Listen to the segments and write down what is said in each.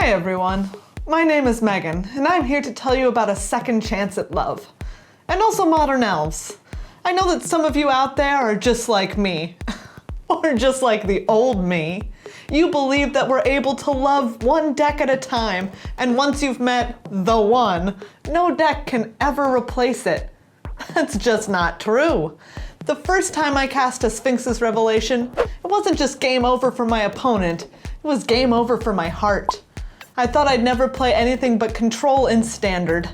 Hi everyone, my name is Meghan, and I'm here to tell you about a second chance at love. And also modern elves. I know that some of you out there are just like me, or just like the old me. You believe that we're able to love one deck at a time, and once you've met the one, no deck can ever replace it. That's just not true. The first time I cast a Sphinx's Revelation, it wasn't just game over for my opponent, it was game over for my heart. I thought I'd never play anything but Control in Standard,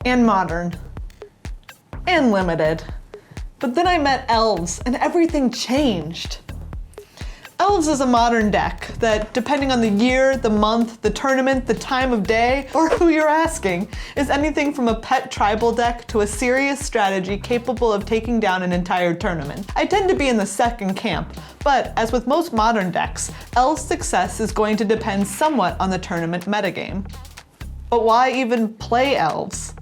and Modern, and Limited. But then I met Elves, and everything changed. Elves is a modern deck that, depending on the year, the month, the tournament, the time of day, or who you're asking, is anything from a pet tribal deck to a serious strategy capable of taking down an entire tournament. I tend to be in the second camp, but as with most modern decks, Elves' success is going to depend somewhat on the tournament metagame. But why even play Elves?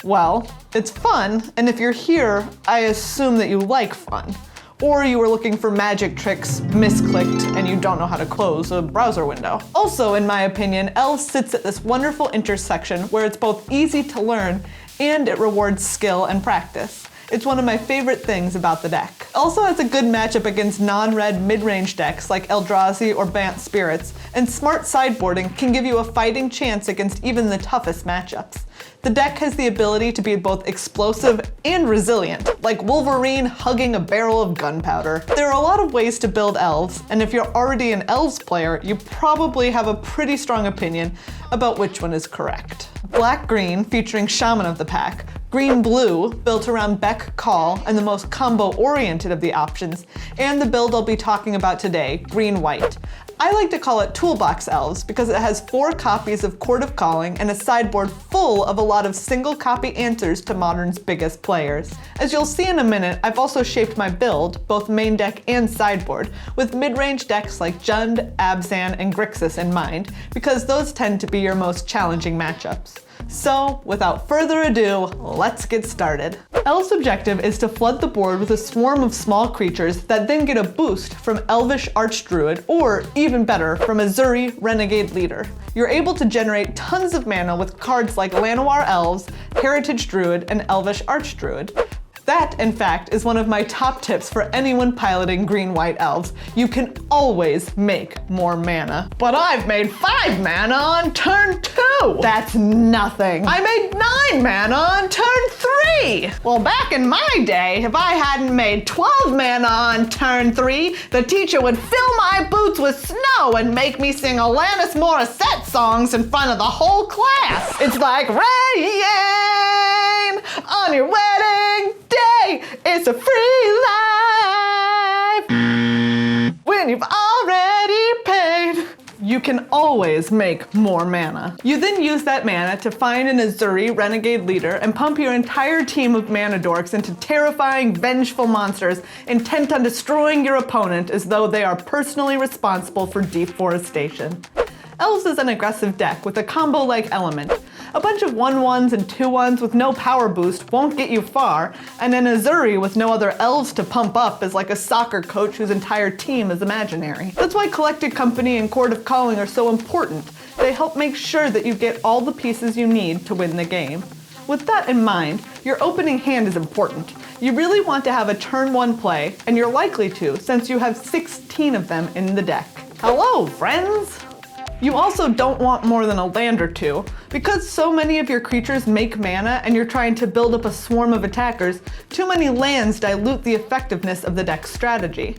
Well, it's fun, and if you're here, I assume that you like fun. Or you were looking for magic tricks, misclicked, and you don't know how to close a browser window. Also, in my opinion, Elves sits at this wonderful intersection where it's both easy to learn and it rewards skill and practice. It's one of my favorite things about the deck. Also has a good matchup against non-red mid-range decks like Eldrazi or Bant Spirits, and smart sideboarding can give you a fighting chance against even the toughest matchups. The deck has the ability to be both explosive and resilient, like Wolverine hugging a barrel of gunpowder. There are a lot of ways to build Elves, and if you're already an Elves player, you probably have a pretty strong opinion about which one is correct. Black-green, featuring Shaman of the Pack. Green-blue, built around Beck Call and the most combo-oriented of the options, and the build I'll be talking about today, green-white. I like to call it Toolbox Elves because it has 4 copies of Chord of Calling and a sideboard full of a lot of single copy answers to Modern's biggest players. As you'll see in a minute, I've also shaped my build, both main deck and sideboard, with mid-range decks like Jund, Abzan, and Grixis in mind, because those tend to be your most challenging matchups. So, without further ado, let's get started. Elves' objective is to flood the board with a swarm of small creatures that then get a boost from Elvish Archdruid, or even better, from Ezuri, Renegade Leader. You're able to generate tons of mana with cards like Llanowar Elves, Heritage Druid, and Elvish Archdruid. That, in fact, is one of my top tips for anyone piloting green-white elves. You can always make more mana. But I've made 5 mana on turn 2! That's nothing! I made 9 mana on turn 3! Well, back in my day, if I hadn't made 12 mana on turn 3, the teacher would fill my boots with snow and make me sing Alanis Morissette songs in front of the whole class. It's like rain on your wedding day, it's a free life when you've already paid. You can always make more mana. You then use that mana to find an Ezuri Renegade Leader and pump your entire team of mana dorks into terrifying, vengeful monsters intent on destroying your opponent as though they are personally responsible for deforestation. Elves is an aggressive deck with a combo-like element. A bunch of 1/1s and 2/1s with no power boost won't get you far, and an Ezuri with no other elves to pump up is like a soccer coach whose entire team is imaginary. That's why Collected Company and Chord of Calling are so important. They help make sure that you get all the pieces you need to win the game. With that in mind, your opening hand is important. You really want to have a turn 1 play, and you're likely to since you have 16 of them in the deck. Hello, friends! You also don't want more than a land or 2. Because so many of your creatures make mana and you're trying to build up a swarm of attackers, too many lands dilute the effectiveness of the deck's strategy.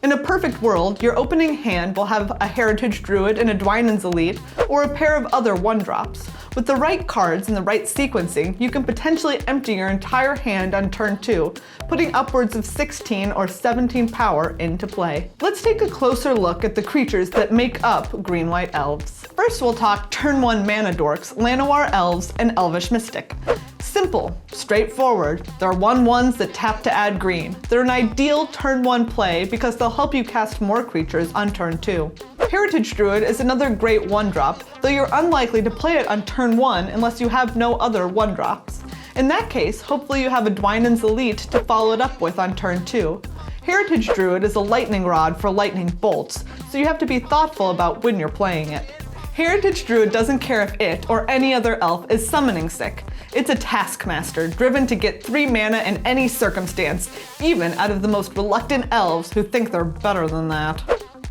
In a perfect world, your opening hand will have a Heritage Druid and a Dwynen's Elite, or a pair of other 1-drops. With the right cards and the right sequencing, you can potentially empty your entire hand on turn 2, putting upwards of 16 or 17 power into play. Let's take a closer look at the creatures that make up green-white elves. First, we'll talk turn 1 mana dorks, Llanowar Elves, and Elvish Mystic. Simple, straightforward. They're 1/1s that tap to add green. They're an ideal turn 1 play because they'll help you cast more creatures on turn 2. Heritage Druid is another great 1-drop, though you're unlikely to play it on turn 1 unless you have no other 1-drops. In that case, hopefully you have a Dwynen's Elite to follow it up with on turn 2. Heritage Druid is a lightning rod for lightning bolts, so you have to be thoughtful about when you're playing it. Heritage Druid doesn't care if it, or any other elf, is summoning sick. It's a taskmaster, driven to get 3 mana in any circumstance, even out of the most reluctant elves who think they're better than that.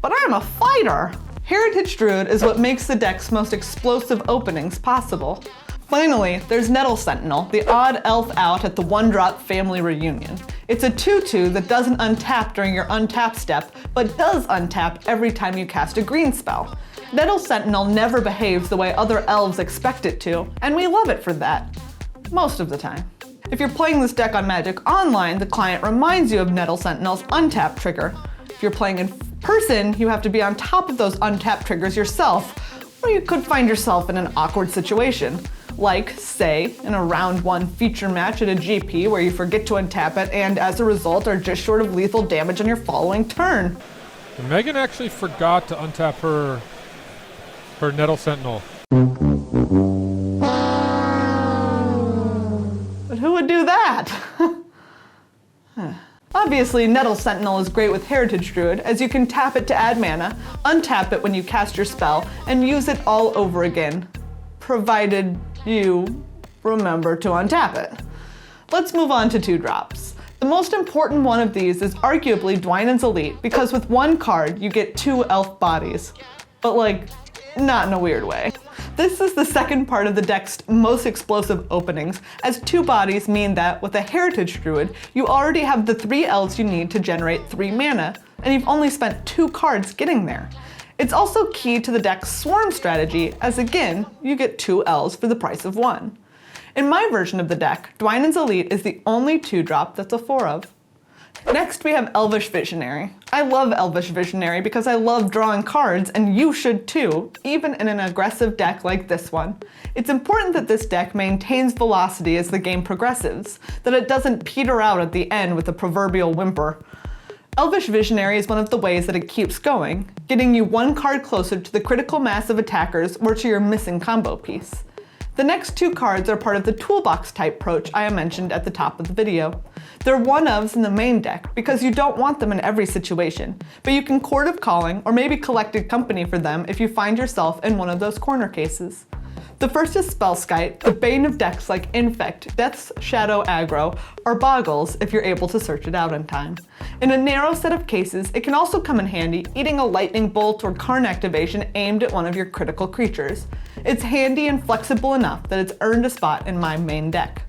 But I'm a fighter! Heritage Druid is what makes the deck's most explosive openings possible. Finally, there's Nettle Sentinel, the odd elf out at the 1-drop family reunion. It's a 2/2 that doesn't untap during your untap step, but does untap every time you cast a green spell. Nettle Sentinel never behaves the way other elves expect it to, and we love it for that. Most of the time. If you're playing this deck on Magic Online, the client reminds you of Nettle Sentinel's untap trigger. If you're playing in person, you have to be on top of those untap triggers yourself, or you could find yourself in an awkward situation. Like, say, in a round 1 feature match at a GP where you forget to untap it and as a result are just short of lethal damage on your following turn. And Meghan actually forgot to untap her Nettle Sentinel. But who would do that? Obviously, Nettle Sentinel is great with Heritage Druid, as you can tap it to add mana, untap it when you cast your spell, and use it all over again. Provided you remember to untap it. Let's move on to 2-drops. The most important one of these is arguably Dwynen's Elite, because with 1 card, you get 2 elf bodies. But like, not in a weird way. This is the second part of the deck's most explosive openings, as 2 bodies mean that with a Heritage Druid, you already have the 3 elves you need to generate 3 mana, and you've only spent 2 cards getting there. It's also key to the deck's swarm strategy, as again, you get 2 elves for the price of 1. In my version of the deck, Dwynen's Elite is the only 2-drop that's a 4 of. Next we have Elvish Visionary. I love Elvish Visionary because I love drawing cards, and you should too, even in an aggressive deck like this one. It's important that this deck maintains velocity as the game progresses, that it doesn't peter out at the end with a proverbial whimper. Elvish Visionary is one of the ways that it keeps going, getting you 1 card closer to the critical mass of attackers or to your missing combo piece. The next 2 cards are part of the toolbox type approach I mentioned at the top of the video. They're 1-ofs in the main deck because you don't want them in every situation, but you can Chord of Calling or maybe Collected Company for them if you find yourself in one of those corner cases. The first is Spellskite, the bane of decks like Infect, Death's Shadow Aggro, or Boggles if you're able to search it out in time. In a narrow set of cases, it can also come in handy eating a lightning bolt or Karn activation aimed at one of your critical creatures. It's handy and flexible enough that it's earned a spot in my main deck.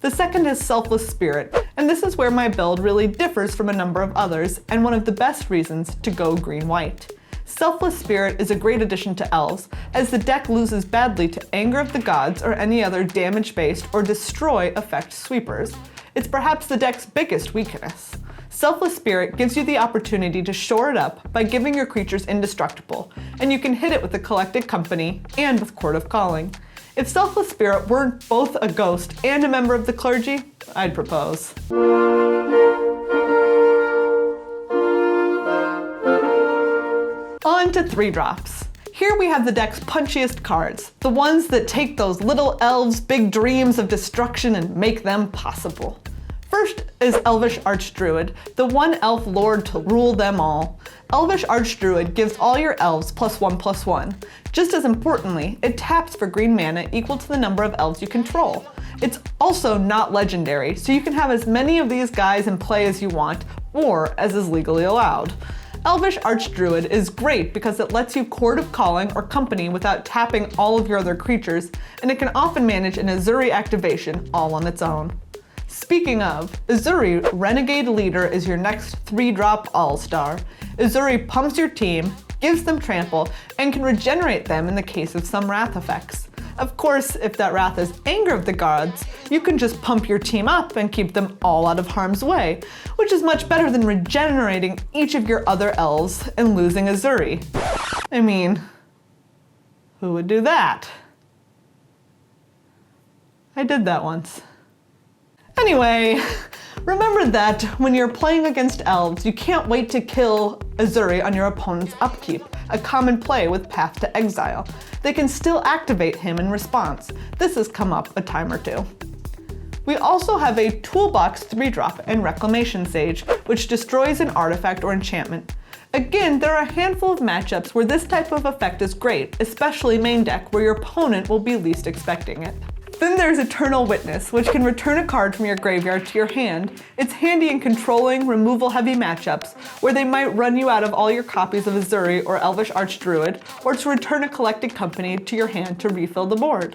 The second is Selfless Spirit, and this is where my build really differs from a number of others, and one of the best reasons to go green-white. Selfless Spirit is a great addition to Elves, as the deck loses badly to Anger of the Gods or any other damage-based or destroy effect sweepers. It's perhaps the deck's biggest weakness. Selfless Spirit gives you the opportunity to shore it up by giving your creatures indestructible, and you can hit it with the Collected Company and with Chord of Calling. If Selfless Spirit weren't both a ghost and a member of the clergy, I'd propose. On to 3-drops. Here we have the deck's punchiest cards, the ones that take those little elves' big dreams of destruction and make them possible. First is Elvish Archdruid, the 1 elf lord to rule them all. Elvish Archdruid gives all your elves +1/+1. Just as importantly, it taps for green mana equal to the number of elves you control. It's also not legendary, so you can have as many of these guys in play as you want, or as is legally allowed. Elvish Archdruid is great because it lets you Chord of Calling or Company without tapping all of your other creatures, and it can often manage an Ezuri activation all on its own. Speaking of, Ezuri, Renegade Leader is your next 3-drop all-star. Ezuri pumps your team, gives them trample, and can regenerate them in the case of some wrath effects. Of course, if that wrath is Anger of the Gods, you can just pump your team up and keep them all out of harm's way, which is much better than regenerating each of your other elves and losing Ezuri. I mean, who would do that? I did that once. Anyway, remember that when you're playing against elves, you can't wait to kill Ezuri on your opponent's upkeep, a common play with Path to Exile. They can still activate him in response. This has come up a time or 2. We also have a toolbox 3-drop in Reclamation Sage, which destroys an artifact or enchantment. Again, there are a handful of matchups where this type of effect is great, especially main deck where your opponent will be least expecting it. Then there's Eternal Witness, which can return a card from your graveyard to your hand. It's handy in controlling, removal-heavy matchups, where they might run you out of all your copies of Ezuri or Elvish Archdruid, or to return a Collected Company to your hand to refill the board.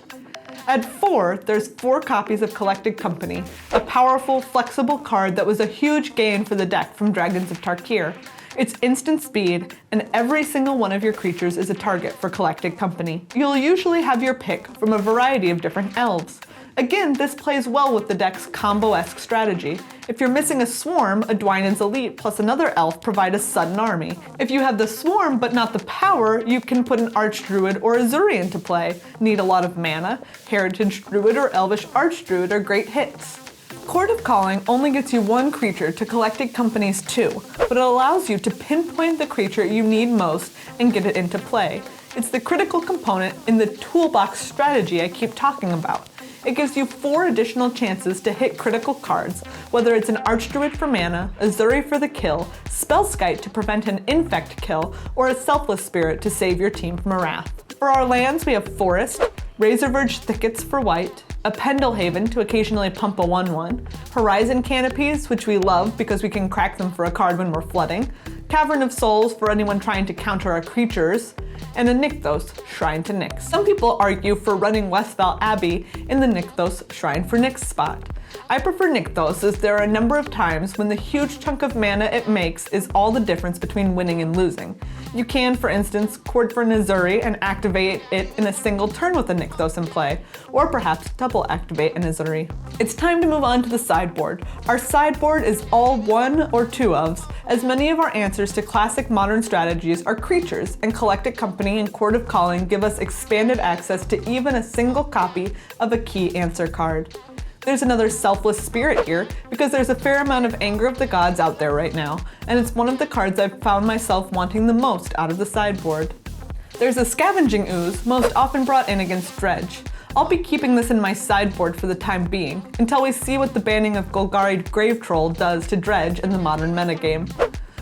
At 4, there's 4 copies of Collected Company, a powerful, flexible card that was a huge gain for the deck from Dragons of Tarkir. It's instant speed, and every single one of your creatures is a target for Collected Company. You'll usually have your pick from a variety of different elves. Again, this plays well with the deck's combo-esque strategy. If you're missing a swarm, a Dwynen's Elite plus another elf provide a sudden army. If you have the swarm but not the power, you can put an Archdruid or Ezuri into play. Need a lot of mana? Heritage Druid or Elvish Archdruid are great hits. Chord of Calling only gets you 1 creature to Collected Company's 2, but it allows you to pinpoint the creature you need most and get it into play. It's the critical component in the toolbox strategy I keep talking about. It gives you 4 additional chances to hit critical cards, whether it's an Archdruid for mana, Ezuri for the kill, Spellskite to prevent an infect kill, or a Selfless Spirit to save your team from a wrath. For our lands, we have Forest, Razorverge Thickets for white, a Pendelhaven to occasionally pump a 1/1, Horizon Canopies, which we love because we can crack them for a card when we're flooding, Cavern of Souls for anyone trying to counter our creatures, and a Nykthos, Shrine to Nyx. Some people argue for running Westval Abbey in the Nykthos Shrine for Nyx spot. I prefer Nykthos as there are a number of times when the huge chunk of mana it makes is all the difference between winning and losing. You can, for instance, chord for an Ezuri and activate it in a single turn with a Nykthos in play, or perhaps double activate an Ezuri. It's time to move on to the sideboard. Our sideboard is all 1 or 2 ofs, as many of our answers to classic modern strategies are creatures, and Collected Company and Chord of Calling give us expanded access to even a single copy of a key answer card. There's another Selfless Spirit here, because there's a fair amount of Anger of the Gods out there right now, and it's one of the cards I've found myself wanting the most out of the sideboard. There's a Scavenging Ooze, most often brought in against Dredge. I'll be keeping this in my sideboard for the time being, until we see what the banning of Golgari Grave Troll does to Dredge in the modern metagame.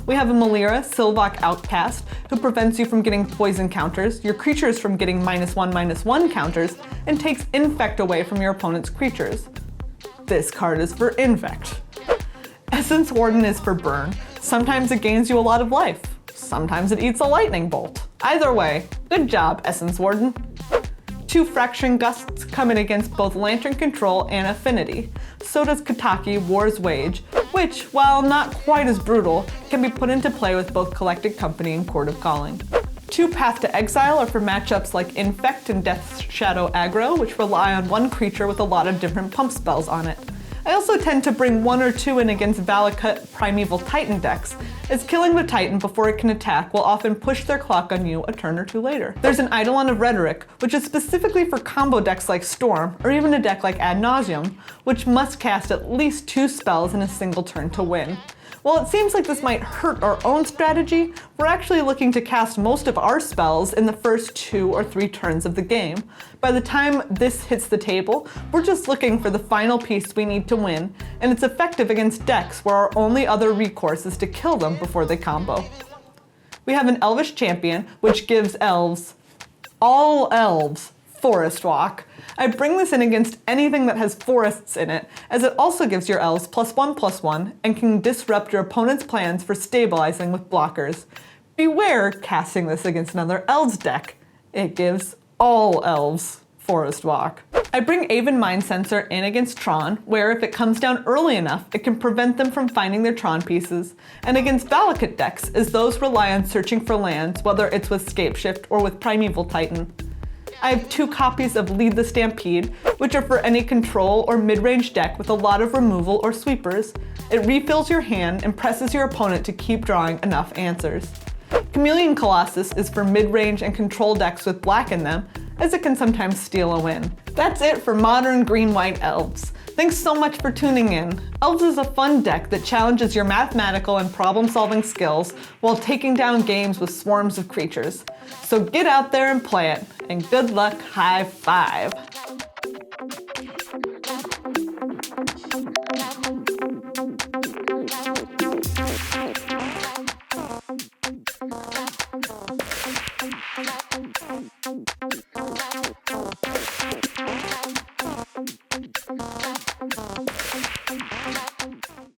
We have a Melira, Sylvok Outcast, who prevents you from getting poison counters, your creatures from getting -1/-1 counters, and takes Infect away from your opponent's creatures. This card is for Infect. Essence Warden is for burn. Sometimes it gains you a lot of life. Sometimes it eats a lightning bolt. Either way, good job, Essence Warden. 2 Fracturing Gusts come in against both Lantern Control and Affinity. So does Kataki, War's Wage, which, while not quite as brutal, can be put into play with both Collected Company and Chord of Calling. 2 Path to Exile are for matchups like Infect and Death's Shadow aggro, which rely on 1 creature with a lot of different pump spells on it. I also tend to bring 1 or 2 in against Valakut Primeval Titan decks, as killing the Titan before it can attack will often push their clock on you a turn or 2 later. There's an Eidolon of Rhetoric, which is specifically for combo decks like Storm, or even a deck like Ad Nauseam, which must cast at least 2 spells in a single turn to win. While it seems like this might hurt our own strategy, we're actually looking to cast most of our spells in the first 2 or 3 turns of the game. By the time this hits the table, we're just looking for the final piece we need to win, and it's effective against decks where our only other recourse is to kill them before they combo. We have an Elvish Champion, which gives elves, all elves, Forest Walk. I bring this in against anything that has forests in it, as it also gives your elves +1/+1 and can disrupt your opponent's plans for stabilizing with blockers. Beware casting this against another elves deck. It gives all elves Forest Walk. I bring Aven Mindsensor in against Tron, where if it comes down early enough, it can prevent them from finding their Tron pieces, and against Valakut decks, as those rely on searching for lands, whether it's with Scapeshift or with Primeval Titan. I have 2 copies of Lead the Stampede, which are for any control or mid-range deck with a lot of removal or sweepers. It refills your hand and presses your opponent to keep drawing enough answers. Chameleon Colossus is for mid-range and control decks with black in them, as it can sometimes steal a win. That's it for modern green-white elves. Thanks so much for tuning in. Elves is a fun deck that challenges your mathematical and problem-solving skills while taking down games with swarms of creatures. So get out there and play it, and good luck, high five.